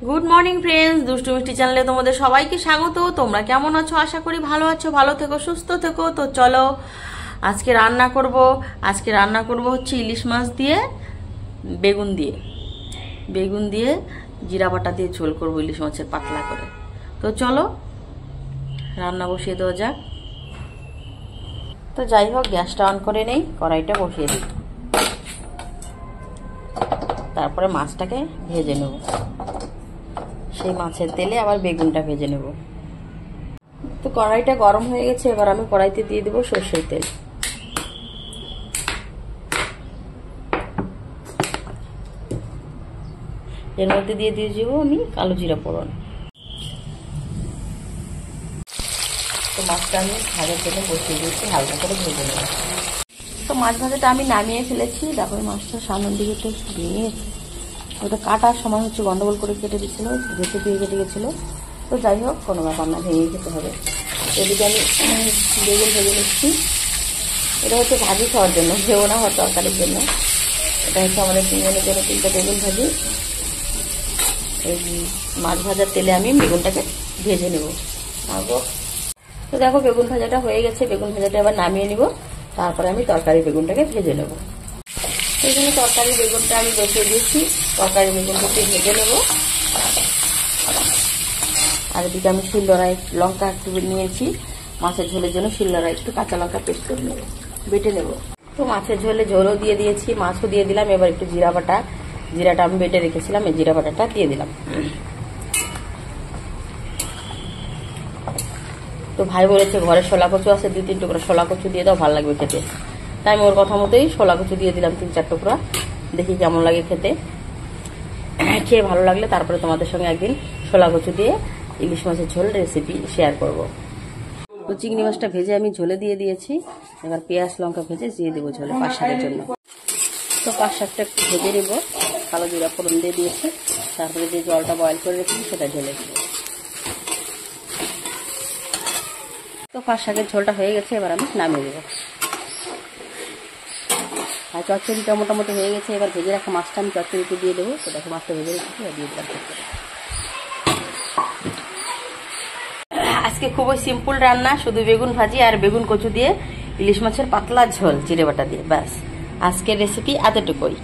Good morning friends, দুষ্টু মিষ্টি চ্যানেলে তোমাদের সবাইকে স্বাগত। তোমরা কেমন আছো? আশা করি ভালো আছো, ভালো থেকো, সুস্থ থেকো। তো চলো আজকে রান্না করব হচ্ছে ইলিশ মাছ দিয়ে বেগুন দিয়ে জিরা বাটা দিয়ে ঝোল করবো ইলিশ মাছের পাতলা করে। তো চলো রান্না বসিয়ে দেওয়া যাক। তো যাই হোক, গ্যাসটা অন করে নেই, কড়াইটা বসিয়ে দিই, তারপরে মাছটাকে ভেজে নেব। সেই মাছের তেলে আবার বেগুনটা ভেজে নেব। তো কড়াইটা গরম হয়ে গেছে, এবার আমি কড়াইতে দিয়ে দেবো সরষের তেল। এর মধ্যে দিয়ে দেবো আমি কালো জিরা ফোড়ন। তো মাছটা আমি ভাজার জন্য বসিয়ে দিয়েছি, হালকা করে ভেজে নেব। তো মাছ ভাজাটা আমি নামিয়ে ফেলেছি। দেখো মাছটা সামনের দিকে একটু ভেঙে, ওটা কাটার সময় হচ্ছে গন্ডগোল করে কেটে দিচ্ছিল, ভেসে দিয়ে কেটে গেছিলো। তো যাই হোক, কোনো ব্যাপার না, ভেঙে খেতে হবে। এদিকে আমি বেগুন ভেজে নিচ্ছি। এটা হচ্ছে ভাজি খাওয়ার জন্য, ভেবো না হওয়ার তরকারির জন্য। এটা হচ্ছে আমাদের তিনজনের জন্য 3টা বেগুন ভাজি। এই মাছ ভাজার তেলে আমি বেগুনটাকে ভেজে নেব। তো দেখো বেগুন ভাজাটা হয়ে গেছে, বেগুন ভাজাটা এবার নামিয়ে নিব। তারপরে আমি তরকারি বেগুনটাকে ভেজে নেব। এই জন্য তরকারি বেগুনটা আমি বসিয়ে দিয়েছি, তরকারি বেগুনটাকে ভেজে নেব। আর এদিকে আমি শিলনোড়ায় লঙ্কা একটু নিয়েছি, মাছের ঝোলের জন্য শিলনোড়ায় একটু কাঁচা লঙ্কা পেস্ট করে নেব, বেটে নেব। তো মাছের ঝোলে ঝোলও দিয়ে দিয়েছি, মাছও দিয়ে দিলাম। এবার একটু জিরাটা আমি বেটে রেখেছিলাম, এই জিরা বাটাটা দিয়ে দিলাম। তো ভাই বলেছে ঘরে শোলা কচু আছে, 2-3 টুকরা শোলা কচু দিয়ে দাও, ভালো লাগবে খেতে। তাই আমি ওর কথা মতোই শোলা কচু দিয়ে দিলাম 3-4 টুকরা। দেখি কেমন লাগে খেতে। খেয়ে ভালো লাগলে তারপরে তোমাদের সঙ্গে একদিন শোলা কচু দিয়ে ইলিশ মাছের ঝোল রেসিপি শেয়ার করব। তো চিংড়ি মাছটা ভেজে আমি ঝোলে দিয়ে দিয়েছি। এবার পেঁয়াজ লঙ্কা ভেজে দিয়ে দেবো ঝোলে পাঁচ শাকের জন্য। তো পাঁচ শাকটা একটু ভেজে নেব, কালো জিরা ফোড়ন দিয়ে দিয়েছি। তারপরে যে জলটা বয়েল করে রেখেছি সেটা ঢেলে দেবো। তো পাঁচ শাকের ঝোলটা হয়ে গেছে, এবার আমি নামিয়ে দেবো। আর চচ্চড়িটা মোটামুটি হয়ে গেছে, এবার ভেজে রাখা মাছটা আমি চচ্চড়িতে দিয়ে দেবো। তো দেখো মাছটা ভেজে রেখেছি, দিয়ে দিলাম। আজকে খুবই সিম্পল রান্না, শুধু বেগুন ভাজি আর বেগুন কচু দিয়ে ইলিশ মাছের পাতলা ঝোল জিরে বাটা দিয়ে, ব্যাস আজকের রেসিপি এতটুকুই।